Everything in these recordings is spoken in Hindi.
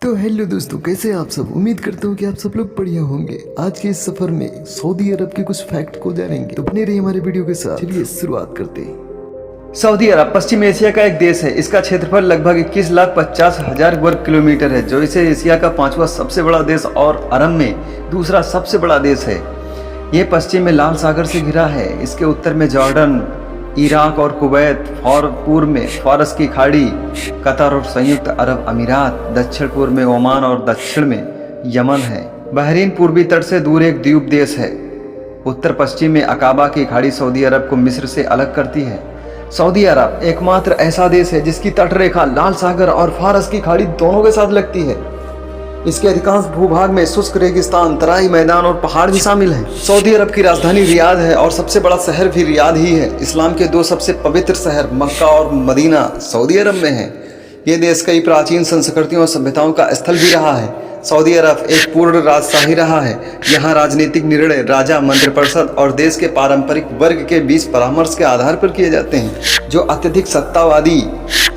तो हेलो दोस्तों, कैसे हैं आप सब। उम्मीद करता हूँ कि आप सब लोग बढ़िया होंगे। आज के इस सफर में सऊदी अरब के कुछ फैक्ट को जानेंगे, तो बने रहिए हमारे वीडियो के साथ। चलिए शुरुआत करते हैं। सऊदी अरब पश्चिम एशिया का एक देश है। इसका क्षेत्रफल लगभग 21,50,000 वर्ग किलोमीटर है, जो इसे एशिया का 5वां सबसे बड़ा देश और अरब में दूसरा सबसे बड़ा देश है। ये पश्चिम में लाल सागर से घिरा है। इसके उत्तर में जॉर्डन, इराक और कुवैत, पूर्व में फारस की खाड़ी, कतर और संयुक्त अरब अमीरात, दक्षिण पूर्व में ओमान और दक्षिण में यमन है। बहरीन पूर्वी तट से दूर एक द्वीप देश है। उत्तर पश्चिम में अकाबा की खाड़ी सऊदी अरब को मिस्र से अलग करती है। सऊदी अरब एकमात्र ऐसा देश है जिसकी तटरेखा लाल सागर और फारस की खाड़ी दोनों के साथ लगती है। इसके अधिकांश भूभाग में शुष्क रेगिस्तान, तराई मैदान और पहाड़ भी शामिल हैं। सऊदी अरब की राजधानी रियाद है और सबसे बड़ा शहर भी रियाद ही है। इस्लाम के दो सबसे पवित्र शहर मक्का और मदीना सऊदी अरब में हैं। ये देश कई प्राचीन संस्कृतियों और सभ्यताओं का स्थल भी रहा है। सऊदी अरब एक पूर्ण राजशाही रहा है। यहाँ राजनीतिक निर्णय राजा, मंत्रिपरिषद और देश के पारंपरिक वर्ग के बीच परामर्श के आधार पर किए जाते हैं, जो अत्यधिक सत्तावादी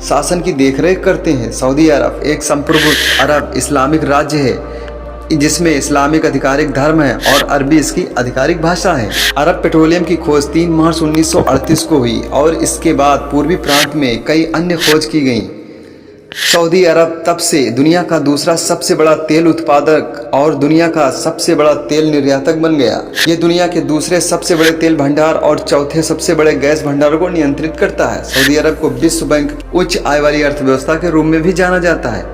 शासन की देखरेख करते हैं। सऊदी अरब एक संप्रभु अरब इस्लामिक राज्य है जिसमें इस्लामिक आधिकारिक धर्म है और अरबी इसकी आधिकारिक भाषा है। अरब पेट्रोलियम की खोज 3 मार्च 1938 को हुई और इसके बाद पूर्वी प्रांत में कई अन्य खोज की गई। सऊदी अरब तब से दुनिया का दूसरा सबसे बड़ा तेल उत्पादक और दुनिया का सबसे बड़ा तेल निर्यातक बन गया। ये दुनिया के दूसरे सबसे बड़े तेल भंडार और चौथे सबसे बड़े गैस भंडारों को नियंत्रित करता है। सऊदी अरब को विश्व बैंक उच्च आय वाली अर्थव्यवस्था के रूप में भी जाना जाता है।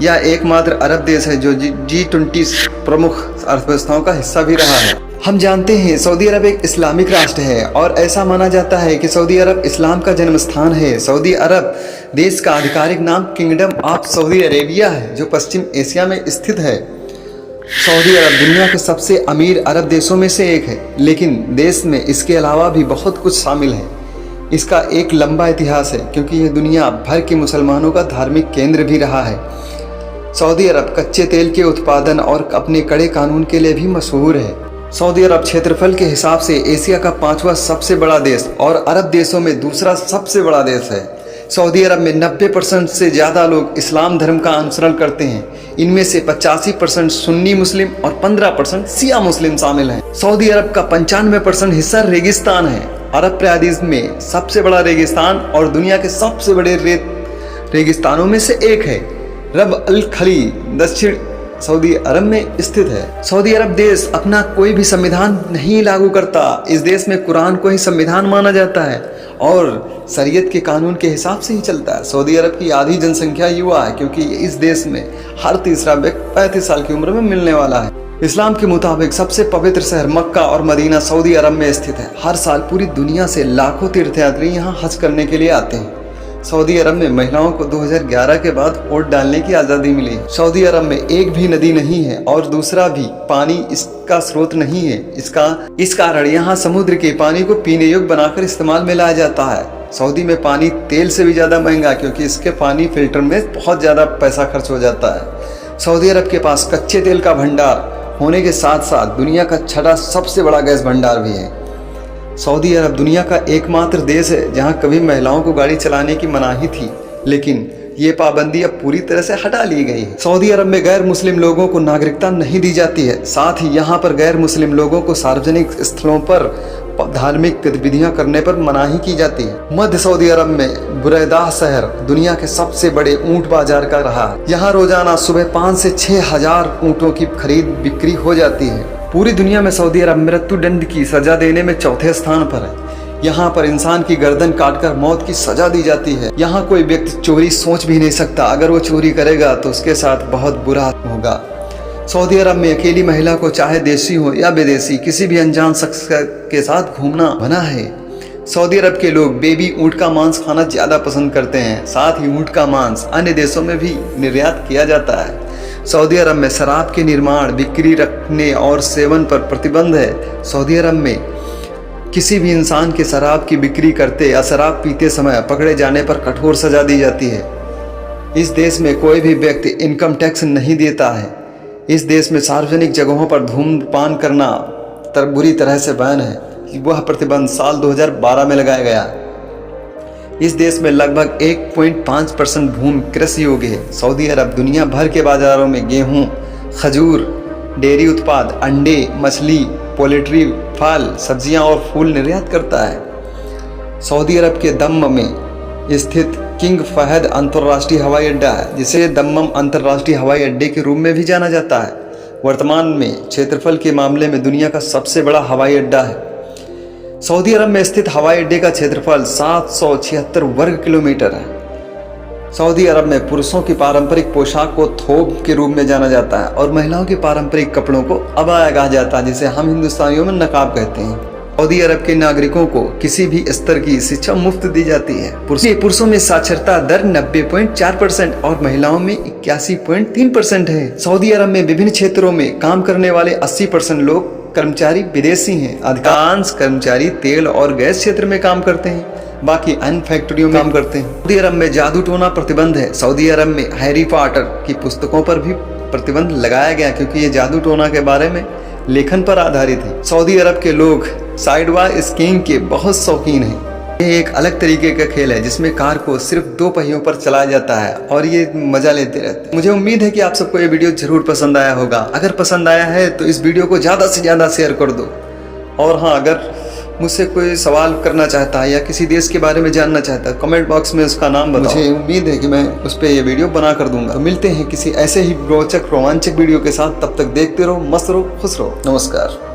यह एकमात्र अरब देश है जो G20 प्रमुख अर्थव्यवस्थाओं का हिस्सा भी रहा है। हम जानते हैं सऊदी अरब एक इस्लामिक राष्ट्र है और ऐसा माना जाता है कि सऊदी अरब इस्लाम का जन्म स्थान है। सऊदी अरब देश का आधिकारिक नाम किंगडम ऑफ सऊदी अरेबिया है, जो पश्चिम एशिया में स्थित है। सऊदी अरब दुनिया के सबसे अमीर अरब देशों में से एक है, लेकिन देश में इसके अलावा भी बहुत कुछ शामिल है। इसका एक लंबा इतिहास है क्योंकि यह दुनिया भर के मुसलमानों का धार्मिक केंद्र भी रहा है। सऊदी अरब कच्चे तेल के उत्पादन और अपने कड़े कानून के लिए भी मशहूर है। सऊदी अरब क्षेत्रफल के हिसाब से एशिया का 5वां सबसे बड़ा देश और अरब देशों में दूसरा सबसे बड़ा देश है। सऊदी अरब में 90% से ज़्यादा लोग इस्लाम धर्म का अनुसरण करते हैं। इनमें से 85% सुन्नी मुस्लिम और 15% शिया मुस्लिम शामिल हैं। सऊदी अरब का 95% हिस्सा रेगिस्तान है। अरब प्रायद्वीप में सबसे बड़ा रेगिस्तान और दुनिया के सबसे बड़े रेगिस्तानों में से एक है। रब अल खली दक्षिण सऊदी अरब में स्थित है। सऊदी अरब देश अपना कोई भी संविधान नहीं लागू करता। इस देश में कुरान को ही संविधान माना जाता है और शरीयत के कानून के हिसाब से ही चलता है। सऊदी अरब की आधी जनसंख्या युवा है क्योंकि इस देश में हर तीसरा व्यक्ति 35 साल की उम्र में मिलने वाला है। इस्लाम के मुताबिक सबसे पवित्र शहर मक्का और मदीना सऊदी अरब में स्थित है। हर साल पूरी दुनिया से लाखों तीर्थयात्री यहाँ हज करने के लिए आते हैं। सऊदी अरब में महिलाओं को 2011 के बाद वोट डालने की आज़ादी मिली है। सऊदी अरब में एक भी नदी नहीं है और दूसरा भी पानी इसका स्रोत नहीं है। इस कारण यहाँ समुद्र के पानी को पीने योग्य बनाकर इस्तेमाल में लाया जाता है। सऊदी में पानी तेल से भी ज़्यादा महंगा क्योंकि इसके पानी फिल्टर में बहुत ज़्यादा पैसा खर्च हो जाता है। सऊदी अरब के पास कच्चे तेल का भंडार होने के साथ साथ दुनिया का 6वां सबसे बड़ा गैस भंडार भी है। सऊदी अरब दुनिया का एकमात्र देश है जहां कभी महिलाओं को गाड़ी चलाने की मनाही थी, लेकिन ये पाबंदी अब पूरी तरह से हटा ली गई है। सऊदी अरब में गैर मुस्लिम लोगों को नागरिकता नहीं दी जाती है। साथ ही यहाँ पर गैर मुस्लिम लोगों को सार्वजनिक स्थलों पर धार्मिक गतिविधियां करने पर मनाही की जाती है। मध्य सऊदी अरब में बुरैदा शहर दुनिया के सबसे बड़े ऊंट बाजार का रहा है। यहाँ रोजाना सुबह 5 से 6 हजार ऊँटों की खरीद बिक्री हो जाती है। पूरी दुनिया में सऊदी अरब मृत्युदंड की सजा देने में चौथे स्थान पर है। यहाँ पर इंसान की गर्दन काटकर मौत की सजा दी जाती है। यहाँ कोई व्यक्ति चोरी सोच भी नहीं सकता। अगर वो चोरी करेगा तो उसके साथ बहुत बुरा होगा। सऊदी अरब में अकेली महिला को चाहे देशी हो या विदेशी किसी भी अनजान शख्स के साथ घूमना मना है। सऊदी अरब के लोग बेबी ऊँट का मांस खाना ज़्यादा पसंद करते हैं। साथ ही ऊँट का मांस अन्य देशों में भी निर्यात किया जाता है। सऊदी अरब में शराब के निर्माण, बिक्री, रखने और सेवन पर प्रतिबंध है। सऊदी अरब में किसी भी इंसान के शराब की बिक्री करते या शराब पीते समय पकड़े जाने पर कठोर सजा दी जाती है। इस देश में कोई भी व्यक्ति इनकम टैक्स नहीं देता है। इस देश में सार्वजनिक जगहों पर धूम्रपान करना बुरी तरह से बैन है। वह प्रतिबंध साल 2012 में लगाया गया। इस देश में लगभग 1.5% भूमि कृषि योग्य है। सऊदी अरब दुनिया भर के बाजारों में गेहूं, खजूर, डेयरी उत्पाद, अंडे, मछली, पोल्ट्री, फल, सब्जियां और फूल निर्यात करता है। सऊदी अरब के दम्म में स्थित किंग फहद अंतर्राष्ट्रीय हवाई अड्डा है, जिसे दम्मम अंतर्राष्ट्रीय हवाई अड्डे के रूप में भी जाना जाता है। वर्तमान में क्षेत्रफल के मामले में दुनिया का सबसे बड़ा हवाई अड्डा है। सऊदी अरब में स्थित हवाई अड्डे का क्षेत्रफल 776 वर्ग किलोमीटर है। सऊदी अरब में पुरुषों की पारंपरिक पोशाक को थोब के रूप में जाना जाता है और महिलाओं के पारंपरिक कपड़ों को अबाया कहा जाता है, जिसे हम हिंदुस्तानियों में नकाब कहते हैं। सऊदी अरब के नागरिकों को किसी भी स्तर की शिक्षा मुफ्त दी जाती है। पुरुषों में साक्षरता दर 90.4% और महिलाओं में 81.3% है। सऊदी अरब में विभिन्न क्षेत्रों में काम करने वाले 80% लोग कर्मचारी विदेशी हैं। अधिकांश कर्मचारी तेल और गैस क्षेत्र में काम करते हैं, बाकी अन्य फैक्ट्रियों में काम करते हैं। सऊदी अरब में जादू टोना प्रतिबंध है। सऊदी अरब में हैरी पॉटर की पुस्तकों पर भी प्रतिबंध लगाया गया, क्योंकि ये जादू टोना के बारे में लेखन पर आधारित है। सऊदी अरब के लोग साइडवार स्कीइंग के बहुत शौकीन हैं। ये एक अलग तरीके का खेल है जिसमें कार को सिर्फ 2 पहियों पर चलाया जाता है और ये मजा लेते रहते हैं। मुझे उम्मीद है कि आप सबको ये वीडियो जरूर पसंद आया होगा। अगर पसंद आया है तो इस वीडियो को ज़्यादा से ज़्यादा शेयर कर दो। और हाँ, अगर मुझसे कोई सवाल करना चाहता है या किसी देश के बारे में जानना चाहता है, कमेंट बॉक्स में उसका नाम बताओ। मुझे उम्मीद है कि मैं उस पर ये वीडियो बना कर दूंगा। तो मिलते हैं किसी ऐसे ही रोचक रोमांचक वीडियो के साथ। तब तक देखते रहो, मस्त रहो, खुश रहो। नमस्कार।